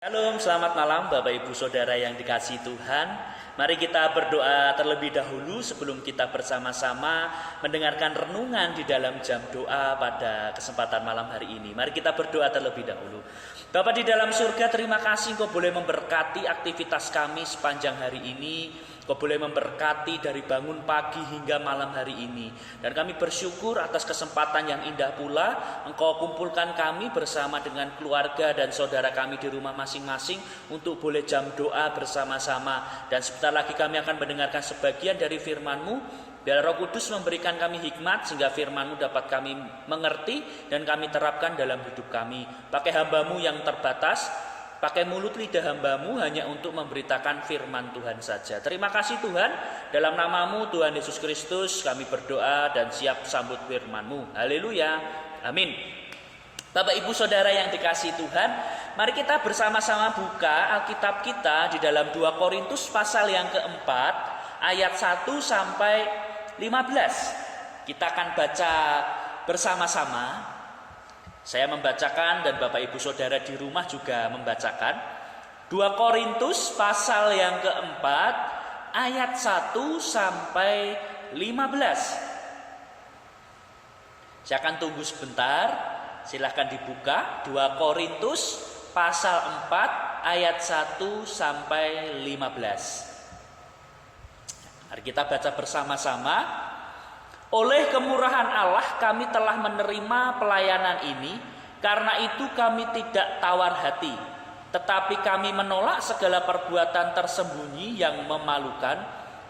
Shalom, selamat malam Bapak Ibu Saudara yang dikasihi Tuhan. Mari kita berdoa terlebih dahulu sebelum kita bersama-sama mendengarkan renungan di dalam jam doa pada kesempatan malam hari ini. Mari kita berdoa terlebih dahulu. Bapa di dalam surga, terima kasih Engkau boleh memberkati aktivitas kami sepanjang hari ini. Kau boleh memberkati dari bangun pagi hingga malam hari ini. Dan kami bersyukur atas kesempatan yang indah pula Engkau kumpulkan kami bersama dengan keluarga dan saudara kami di rumah masing-masing untuk boleh jam doa bersama-sama. Dan sebentar lagi kami akan mendengarkan sebagian dari firman-Mu. Biar Roh Kudus memberikan kami hikmat sehingga firman-Mu dapat kami mengerti dan kami terapkan dalam hidup kami. Pakai hamba-Mu yang terbatas, pakai mulut lidah hamba-Mu hanya untuk memberitakan firman Tuhan saja. Terima kasih Tuhan, dalam nama-Mu Tuhan Yesus Kristus kami berdoa dan siap sambut firman-Mu. Haleluya, amin. Bapak Ibu Saudara yang dikasihi Tuhan, mari kita bersama-sama buka Alkitab kita di dalam 2 Korintus pasal yang keempat, ayat 1 sampai 15. Kita akan baca bersama-sama. Saya membacakan dan Bapak Ibu Saudara di rumah juga membacakan. 2 Korintus pasal yang keempat ayat 1 sampai 15. Saya akan tunggu sebentar. Silahkan dibuka 2 Korintus pasal 4 ayat 1 sampai 15. Mari kita baca bersama-sama. Oleh kemurahan Allah kami telah menerima pelayanan ini, karena itu kami tidak tawar hati, tetapi kami menolak segala perbuatan tersembunyi yang memalukan.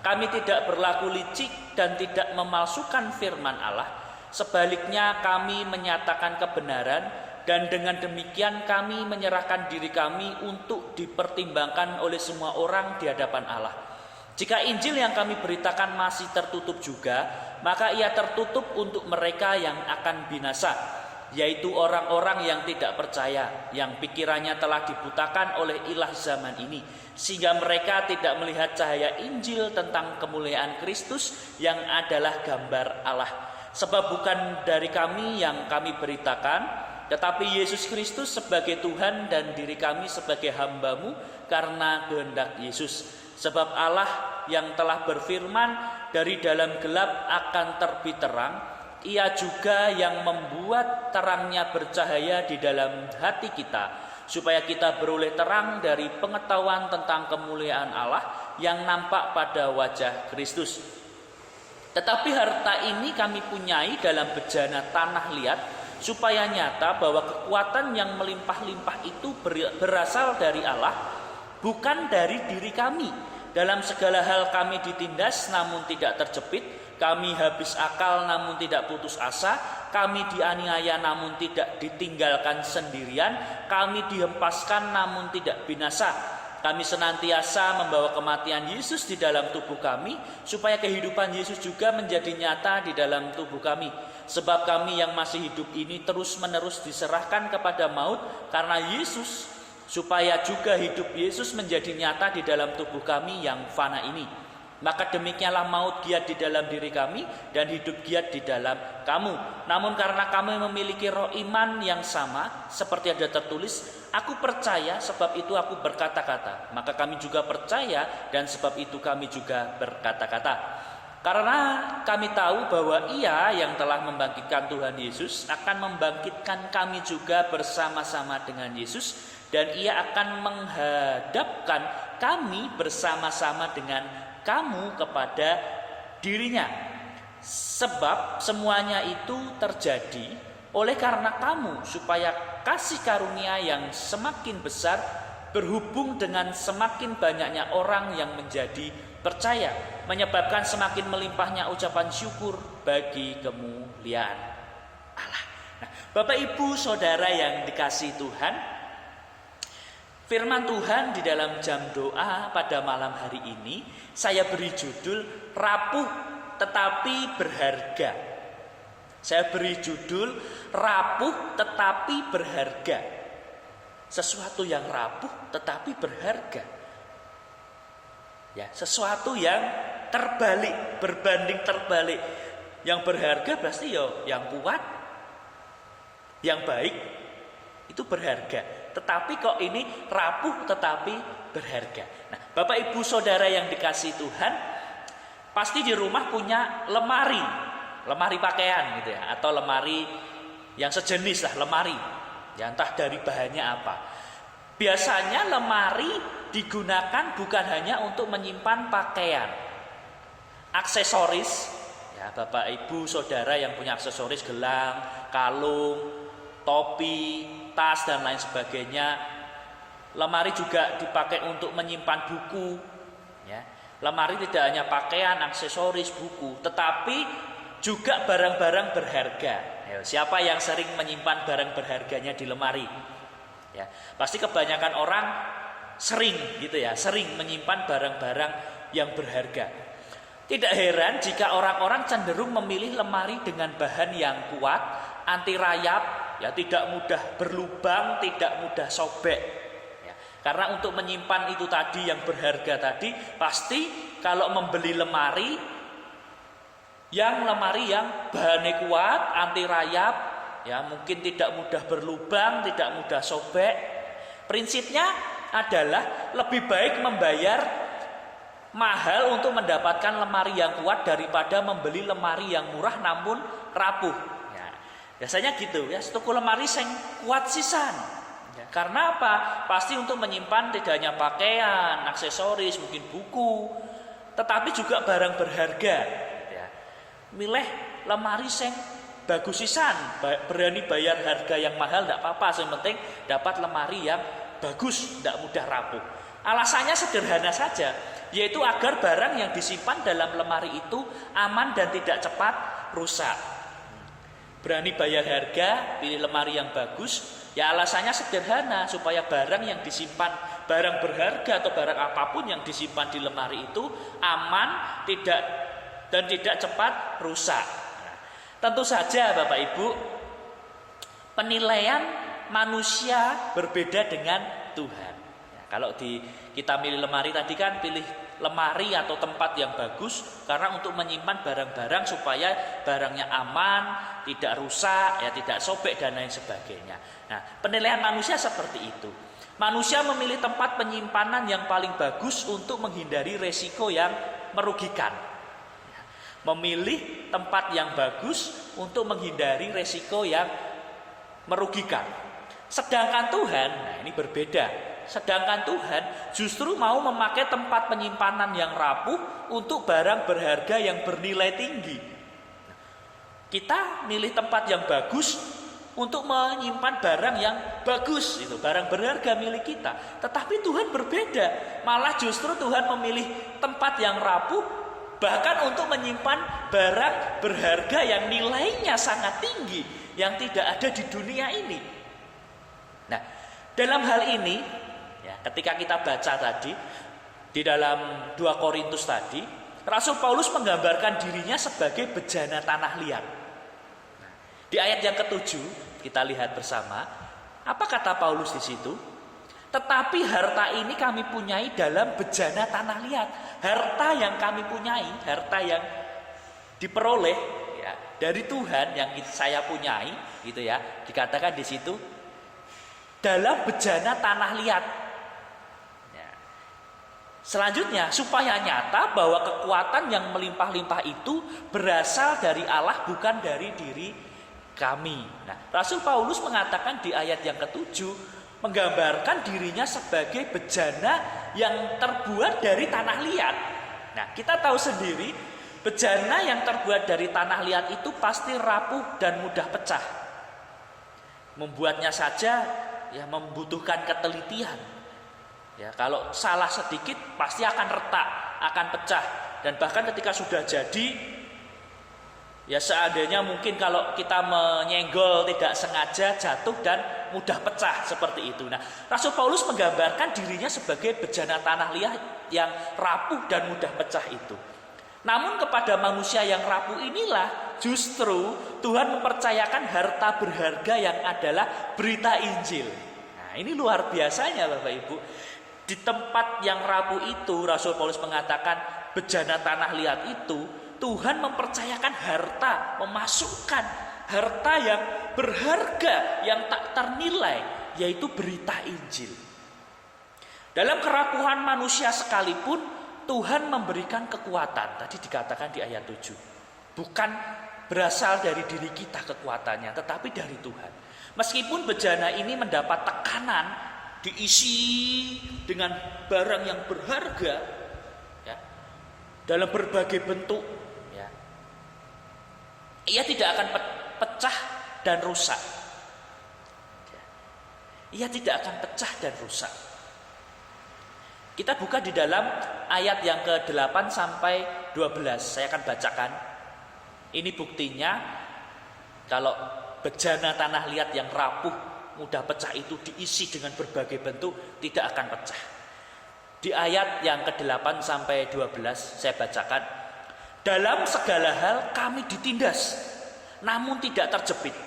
Kami tidak berlaku licik dan tidak memalsukan firman Allah. Sebaliknya kami menyatakan kebenaran, dan dengan demikian kami menyerahkan diri kami untuk dipertimbangkan oleh semua orang di hadapan Allah. Jika Injil yang kami beritakan masih tertutup juga, maka ia tertutup untuk mereka yang akan binasa, yaitu orang-orang yang tidak percaya, yang pikirannya telah dibutakan oleh ilah zaman ini, sehingga mereka tidak melihat cahaya Injil tentang kemuliaan Kristus yang adalah gambar Allah. Sebab bukan dari kami yang kami beritakan, tetapi Yesus Kristus sebagai Tuhan dan diri kami sebagai hamba-Mu karena kehendak Yesus. Sebab Allah yang telah berfirman, dari dalam gelap akan terbit terang, Ia juga yang membuat terangnya bercahaya di dalam hati kita, supaya kita beroleh terang dari pengetahuan tentang kemuliaan Allah yang nampak pada wajah Kristus. Tetapi harta ini kami punyai dalam bejana tanah liat, supaya nyata bahwa kekuatan yang melimpah-limpah itu berasal dari Allah, bukan dari diri kami. Dalam segala hal kami ditindas namun tidak terjepit, kami habis akal namun tidak putus asa, kami dianiaya namun tidak ditinggalkan sendirian, kami dihempaskan namun tidak binasa. Kami senantiasa membawa kematian Yesus di dalam tubuh kami, supaya kehidupan Yesus juga menjadi nyata di dalam tubuh kami. Sebab kami yang masih hidup ini terus-menerus diserahkan kepada maut karena Yesus, supaya juga hidup Yesus menjadi nyata di dalam tubuh kami yang fana ini. Maka demikianlah maut giat di dalam diri kami dan hidup giat di dalam kamu. Namun karena kami memiliki roh iman yang sama, seperti ada tertulis, aku percaya sebab itu aku berkata-kata. Maka kami juga percaya dan sebab itu kami juga berkata-kata. Karena kami tahu bahwa Ia yang telah membangkitkan Tuhan Yesus akan membangkitkan kami juga bersama-sama dengan Yesus, dan Ia akan menghadapkan kami bersama-sama dengan kamu kepada dirinya. Sebab semuanya itu terjadi oleh karena kamu, supaya kasih karunia yang semakin besar berhubung dengan semakin banyaknya orang yang menjadi percaya, menyebabkan semakin melimpahnya ucapan syukur bagi kemuliaan Allah. Nah, Bapak Ibu Saudara yang dikasihi Tuhan, firman Tuhan di dalam jam doa pada malam hari ini saya beri judul rapuh tetapi berharga. Saya beri judul rapuh tetapi berharga. Sesuatu yang rapuh tetapi berharga. Ya, sesuatu yang terbalik, berbanding terbalik. Yang berharga pasti yang kuat, yang baik, itu berharga. Tetapi kok ini rapuh tetapi berharga. Nah, Bapak Ibu Saudara yang dikasihi Tuhan, pasti di rumah punya lemari pakaian gitu ya, atau lemari yang sejenis lah, lemari. Ya entah dari bahannya apa. Biasanya lemari digunakan bukan hanya untuk menyimpan pakaian, aksesoris. Ya, Bapak Ibu Saudara yang punya aksesoris, gelang, kalung, topi, tas dan lain sebagainya. Lemari juga dipakai untuk menyimpan buku. Ya. Lemari tidak hanya pakaian, aksesoris, buku, tetapi juga barang-barang berharga. Ya, siapa yang sering menyimpan barang berharganya di lemari? Ya, pasti kebanyakan orang sering gitu ya, sering menyimpan barang-barang yang berharga. Tidak heran jika orang-orang cenderung memilih lemari dengan bahan yang kuat, anti rayap, ya tidak mudah berlubang, tidak mudah sobek. Ya, karena untuk menyimpan itu tadi yang berharga tadi, pasti kalau membeli lemari yang bahannya kuat, anti rayap, ya mungkin tidak mudah berlubang, tidak mudah sobek. Prinsipnya adalah lebih baik membayar mahal untuk mendapatkan lemari yang kuat daripada membeli lemari yang murah namun rapuh. Ya, biasanya gitu ya, tuku lemari yang kuat sisan. Ya, karena apa? Pasti untuk menyimpan tidak hanya pakaian, aksesoris, mungkin buku, tetapi juga barang berharga. Ya, milih lemari yang bagus sisan, berani bayar harga yang mahal tidak apa-apa, yang penting dapat lemari yang bagus, tidak mudah rapuh. Alasannya sederhana saja, yaitu agar barang yang disimpan dalam lemari itu aman dan tidak cepat rusak. Berani bayar harga, pilih lemari yang bagus, ya alasannya sederhana, supaya barang yang disimpan, barang berharga atau barang apapun yang disimpan di lemari itu aman, tidak cepat rusak. Nah, tentu saja Bapak Ibu, penilaian manusia berbeda dengan Tuhan. Kalau kita milih lemari tadi kan pilih lemari atau tempat yang bagus karena untuk menyimpan barang-barang supaya barangnya aman, tidak rusak, ya tidak sobek dan lain sebagainya. Nah, penilaian manusia seperti itu. Manusia memilih tempat penyimpanan yang paling bagus untuk menghindari resiko yang merugikan. Memilih tempat yang bagus untuk menghindari resiko yang merugikan. Sedangkan Tuhan, nah ini berbeda. Sedangkan Tuhan justru mau memakai tempat penyimpanan yang rapuh untuk barang berharga yang bernilai tinggi. Kita milih tempat yang bagus untuk menyimpan barang yang bagus, itu barang berharga milik kita. Tetapi Tuhan berbeda, malah justru Tuhan memilih tempat yang rapuh bahkan untuk menyimpan barang berharga yang nilainya sangat tinggi yang tidak ada di dunia ini. Nah, dalam hal ini ya, ketika kita baca tadi di dalam 2 Korintus tadi, Rasul Paulus menggambarkan dirinya sebagai bejana tanah liat. Nah, di ayat yang ke-7 kita lihat bersama, apa kata Paulus di situ? Tetapi harta ini kami punyai dalam bejana tanah liat. Harta yang kami punyai, harta yang diperoleh ya, dari Tuhan yang saya punyai, gitu ya. Dikatakan di situ dalam bejana tanah liat. Selanjutnya, supaya nyata bahwa kekuatan yang melimpah-limpah itu berasal dari Allah, bukan dari diri kami. Nah, Rasul Paulus mengatakan di ayat yang ke-7, menggambarkan dirinya sebagai bejana yang terbuat dari tanah liat. Nah, kita tahu sendiri, bejana yang terbuat dari tanah liat itu pasti rapuh dan mudah pecah. Membuatnya saja ya membutuhkan ketelitian. Ya, kalau salah sedikit pasti akan retak, akan pecah. Dan bahkan ketika sudah jadi, ya seandainya mungkin kalau kita menyenggol tidak sengaja jatuh dan mudah pecah seperti itu. Nah, Rasul Paulus menggambarkan dirinya sebagai bejana tanah liat yang rapuh dan mudah pecah itu. Namun kepada manusia yang rapuh inilah justru Tuhan mempercayakan harta berharga yang adalah berita Injil. Nah, ini luar biasanya Bapak Ibu. Di tempat yang rapuh itu, Rasul Paulus mengatakan bejana tanah liat itu, Tuhan mempercayakan harta, memasukkan harta yang berharga, yang tak ternilai, yaitu berita Injil. Dalam kerapuhan manusia sekalipun, Tuhan memberikan kekuatan. Tadi dikatakan di ayat 7. Bukan berasal dari diri kita kekuatannya, tetapi dari Tuhan. Meskipun bejana ini mendapat tekanan, diisi dengan barang yang berharga, ya, dalam berbagai bentuk, ya, ia tidak akan pecah dan rusak. Ya, ia tidak akan pecah dan rusak. Kita buka di dalam ayat yang ke-8 sampai 12. Saya akan bacakan. Ini buktinya kalau bejana tanah liat yang rapuh, mudah pecah itu diisi dengan berbagai bentuk, tidak akan pecah. Di ayat yang ke-8 sampai 12 saya bacakan. Dalam segala hal kami ditindas, namun tidak terjepit.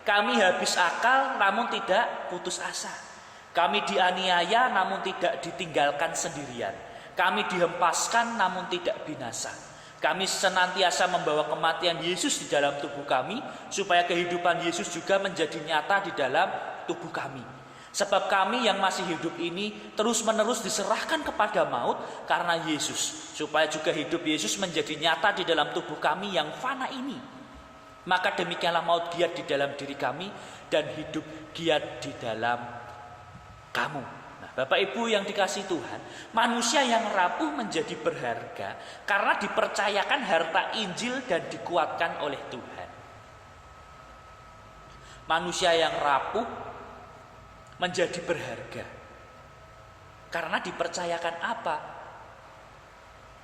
Kami habis akal, namun tidak putus asa. Kami dianiaya namun tidak ditinggalkan sendirian. Kami dihempaskan namun tidak binasa. Kami senantiasa membawa kematian Yesus di dalam tubuh kami, supaya kehidupan Yesus juga menjadi nyata di dalam tubuh kami. Sebab kami yang masih hidup ini terus-menerus diserahkan kepada maut karena Yesus, supaya juga hidup Yesus menjadi nyata di dalam tubuh kami yang fana ini. Maka demikianlah maut giat di dalam diri kami dan hidup giat di dalam kamu. Nah, Bapak Ibu yang dikasihi Tuhan, manusia yang rapuh menjadi berharga karena dipercayakan harta Injil dan dikuatkan oleh Tuhan. Manusia yang rapuh menjadi berharga karena dipercayakan apa?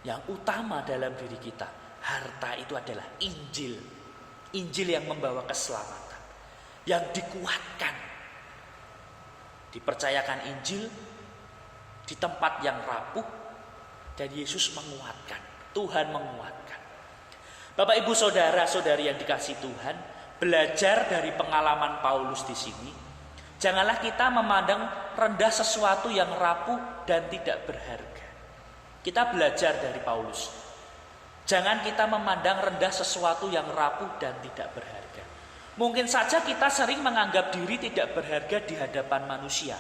Yang utama dalam diri kita, harta itu adalah Injil. Injil yang membawa keselamatan, yang dikuatkan. Dipercayakan Injil di tempat yang rapuh, dan Yesus menguatkan, Tuhan menguatkan. Bapak Ibu saudara-saudari yang dikasihi Tuhan, belajar dari pengalaman Paulus di sini. Janganlah kita memandang rendah sesuatu yang rapuh dan tidak berharga. Kita belajar dari Paulus. Jangan kita memandang rendah sesuatu yang rapuh dan tidak berharga. Mungkin saja kita sering menganggap diri tidak berharga di hadapan manusia.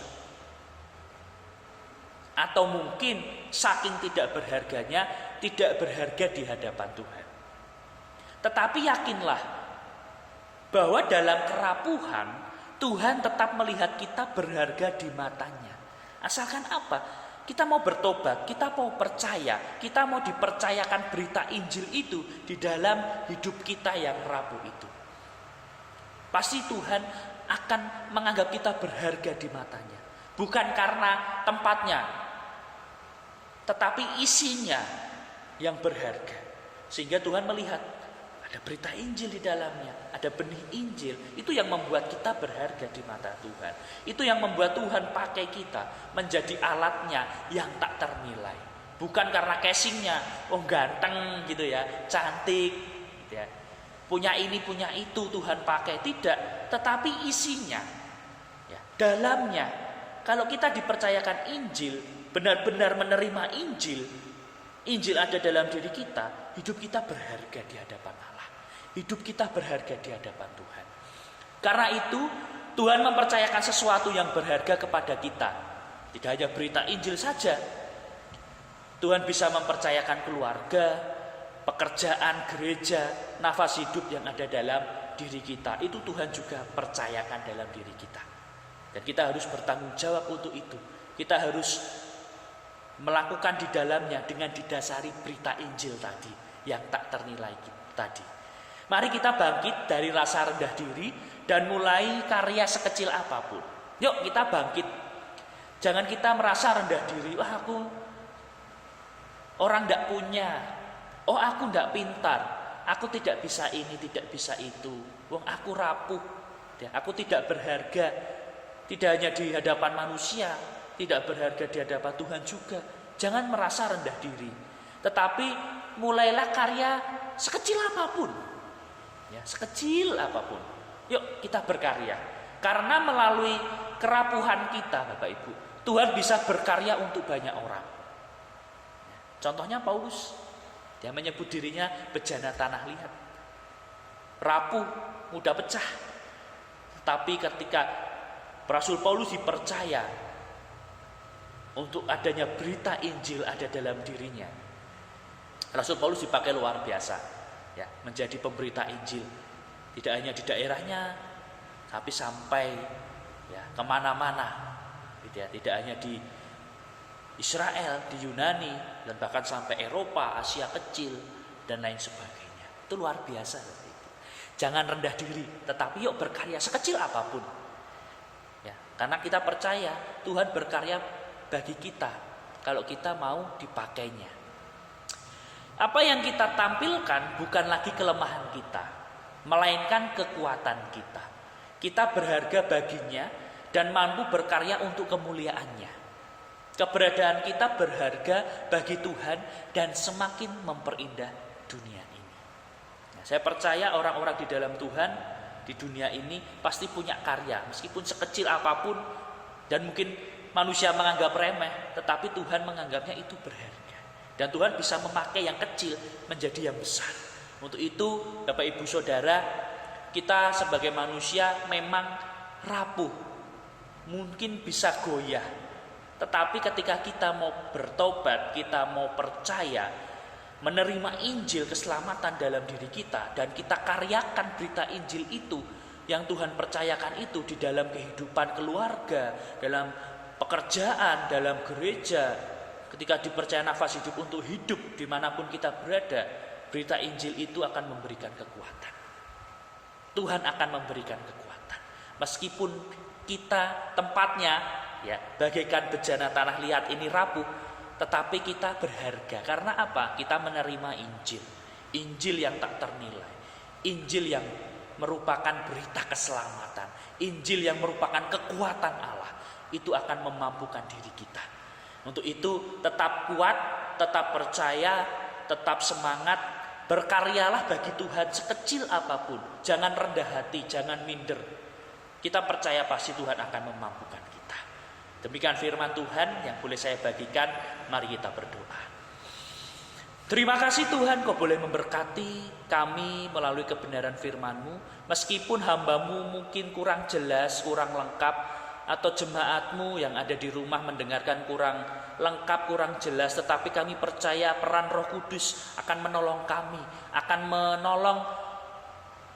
Atau mungkin saking tidak berharganya, tidak berharga di hadapan Tuhan. Tetapi yakinlah bahwa dalam kerapuhan, Tuhan tetap melihat kita berharga di matanya. Asalkan apa? Kita mau bertobat, kita mau percaya, kita mau dipercayakan berita Injil itu di dalam hidup kita yang rapuh itu. Pasti Tuhan akan menganggap kita berharga di matanya. Bukan karena tempatnya, tetapi isinya yang berharga. Sehingga Tuhan melihat ada berita Injil di dalamnya, ada benih Injil. Itu yang membuat kita berharga di mata Tuhan. Itu yang membuat Tuhan pakai kita menjadi alatnya yang tak ternilai. Bukan karena casingnya, oh ganteng gitu ya, cantik gitu ya. Punya ini, punya itu Tuhan pakai. Tidak, tetapi isinya, ya, dalamnya. Kalau kita dipercayakan Injil, benar-benar menerima Injil, Injil ada dalam diri kita, hidup kita berharga di hadapan Allah. Hidup kita berharga di hadapan Tuhan. Karena itu, Tuhan mempercayakan sesuatu yang berharga kepada kita. Tidak hanya berita Injil saja. Tuhan bisa mempercayakan keluarga, pekerjaan, gereja, nafas hidup yang ada dalam diri kita. Itu Tuhan juga percayakan dalam diri kita. Dan kita harus bertanggung jawab untuk itu. Kita harus melakukan di dalamnya dengan didasari berita Injil tadi yang tak ternilai tadi. Mari kita bangkit dari rasa rendah diri dan mulai karya sekecil apapun. Yuk kita bangkit. Jangan kita merasa rendah diri. Wah, aku orang tidak punya. Oh, aku tidak pintar. Aku tidak bisa ini, tidak bisa itu. Wong aku rapuh. Aku tidak berharga. Tidak hanya di hadapan manusia, tidak berharga di hadapan Tuhan juga. Jangan merasa rendah diri. Tetapi mulailah karya sekecil apapun. Ya, sekecil apapun. Yuk kita berkarya. Karena melalui kerapuhan kita, Bapak Ibu, Tuhan bisa berkarya untuk banyak orang. Contohnya Paulus. Dia menyebut dirinya bejana tanah liat. Rapuh, mudah pecah. Tapi ketika Rasul Paulus dipercaya untuk adanya berita Injil ada dalam dirinya. Rasul Paulus dipakai luar biasa, ya, menjadi pemberita Injil. Tidak hanya di daerahnya, tapi sampai ya kemana-mana. Gitu ya. Tidak hanya di Israel, di Yunani, dan bahkan sampai Eropa, Asia kecil, dan lain sebagainya. Itu luar biasa. Jangan rendah diri, tetapi yuk berkarya sekecil apapun. Ya, karena kita percaya Tuhan berkarya bagi kita kalau kita mau dipakainya. Apa yang kita tampilkan bukan lagi kelemahan kita, melainkan kekuatan kita. Kita berharga baginya dan mampu berkarya untuk kemuliaannya. Keberadaan kita berharga bagi Tuhan dan semakin memperindah dunia ini. Nah, saya percaya orang-orang di dalam Tuhan di dunia ini pasti punya karya, meskipun sekecil apapun, dan mungkin manusia menganggap remeh, tetapi Tuhan menganggapnya itu berharga. Dan Tuhan bisa memakai yang kecil menjadi yang besar. Untuk itu, Bapak Ibu Saudara, kita sebagai manusia memang rapuh, mungkin bisa goyah. Tetapi ketika kita mau bertobat, kita mau percaya, menerima Injil keselamatan dalam diri kita, dan kita karyakan berita Injil itu, yang Tuhan percayakan itu di dalam kehidupan keluarga, dalam pekerjaan, dalam gereja, ketika dipercaya nafas hidup untuk hidup dimanapun kita berada, berita Injil itu akan memberikan kekuatan. Tuhan akan memberikan kekuatan. Meskipun kita tempatnya ya bagaikan bejana tanah liat ini rapuh, tetapi kita berharga. Karena apa? Kita menerima Injil. Injil yang tak ternilai. Injil yang merupakan berita keselamatan. Injil yang merupakan kekuatan Allah. Itu akan memampukan diri kita. Untuk itu tetap kuat, tetap percaya, tetap semangat. Berkaryalah bagi Tuhan sekecil apapun. Jangan rendah hati, jangan minder. Kita percaya pasti Tuhan akan memampukan kita. Demikian firman Tuhan yang boleh saya bagikan. Mari kita berdoa. Terima kasih Tuhan, Kau boleh memberkati kami melalui kebenaran firman-Mu. Meskipun hamba-Mu mungkin kurang jelas, kurang lengkap, atau jemaat-Mu yang ada di rumah mendengarkan kurang lengkap, kurang jelas, tetapi kami percaya peran Roh Kudus akan menolong kami, akan menolong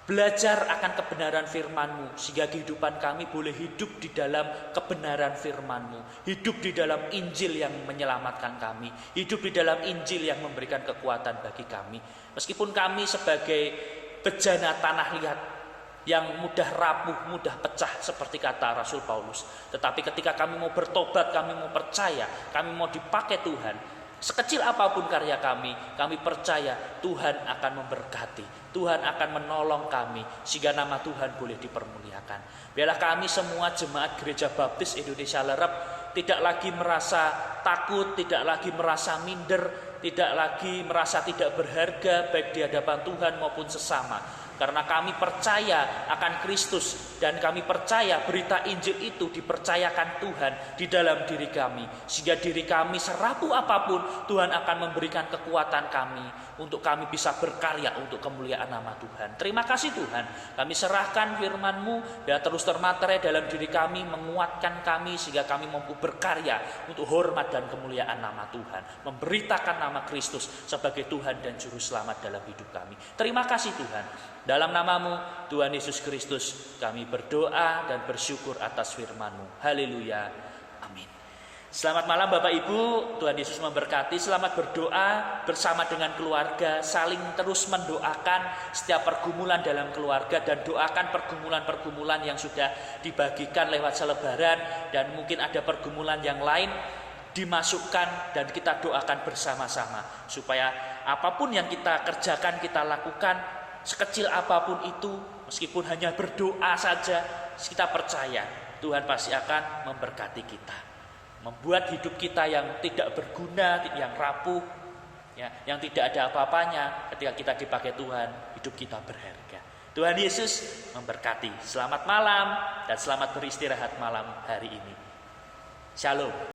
belajar akan kebenaran firman-Mu, sehingga kehidupan kami boleh hidup di dalam kebenaran firman-Mu, hidup di dalam Injil yang menyelamatkan kami, hidup di dalam Injil yang memberikan kekuatan bagi kami. Meskipun kami sebagai bejana tanah liat yang mudah rapuh, mudah pecah seperti kata Rasul Paulus, tetapi ketika kami mau bertobat, kami mau percaya, kami mau dipakai Tuhan, sekecil apapun karya kami percaya Tuhan akan memberkati, Tuhan akan menolong kami, sehingga nama Tuhan boleh dipermuliakan. Biarlah kami semua jemaat Gereja Baptis Indonesia Lerep tidak lagi merasa takut, tidak lagi merasa minder, tidak lagi merasa tidak berharga baik di hadapan Tuhan maupun sesama. Karena kami percaya akan Kristus dan kami percaya berita Injil itu dipercayakan Tuhan di dalam diri kami. Sehingga diri kami serapuh apapun, Tuhan akan memberikan kekuatan kami untuk kami bisa berkarya untuk kemuliaan nama Tuhan. Terima kasih Tuhan. Kami serahkan firman-Mu dan terus termaterai dalam diri kami, menguatkan kami sehingga kami mampu berkarya untuk hormat dan kemuliaan nama Tuhan. Memberitakan nama Kristus sebagai Tuhan dan Juru Selamat dalam hidup kami. Terima kasih Tuhan. Dalam nama-Mu, Tuhan Yesus Kristus, kami berdoa dan bersyukur atas firman-Mu. Haleluya. Amin. Selamat malam Bapak Ibu, Tuhan Yesus memberkati. Selamat berdoa bersama dengan keluarga, saling terus mendoakan setiap pergumulan dalam keluarga, dan doakan pergumulan-pergumulan yang sudah dibagikan lewat selebaran, dan mungkin ada pergumulan yang lain dimasukkan dan kita doakan bersama-sama supaya apapun yang kita kerjakan, kita lakukan, sekecil apapun itu, meskipun hanya berdoa saja, kita percaya Tuhan pasti akan memberkati kita, membuat hidup kita yang tidak berguna, yang rapuh, ya, yang tidak ada apa-apanya. Ketika kita dipakai Tuhan, hidup kita berharga. Tuhan Yesus memberkati. Selamat malam dan selamat beristirahat malam hari ini. Shalom.